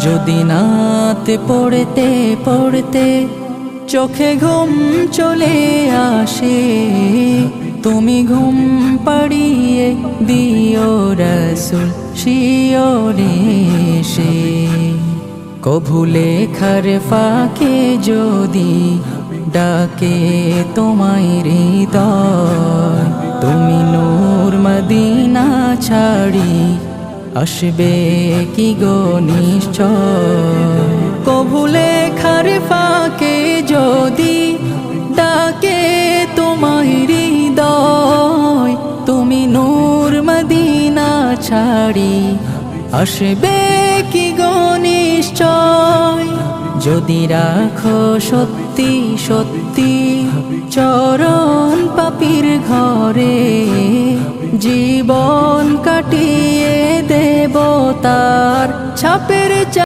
যদি নাতে পড়তে পড়তে চোখে ঘুম চলে আসে, তুমি ঘুম পাড়িয়ে দিও রাসূল শিয়রে সে। কভু লেখার ফাঁকে যদি ডাকে তোমায় হৃদয়, তুমি নূর মদিনা ছাড়ি আসবে কি গো নিশ্চয়। কভু লেখার ফাঁকে যদি ডাকে তোমায় হৃদয়, তুমি নূর মদিনা ছাড়ি আসবে কি গো নিশ্চয়। যদি রাখো সত্যি সত্যি চরণ পাপীর ঘরে, জীবন কাটিয়ে দেব তার ছাপের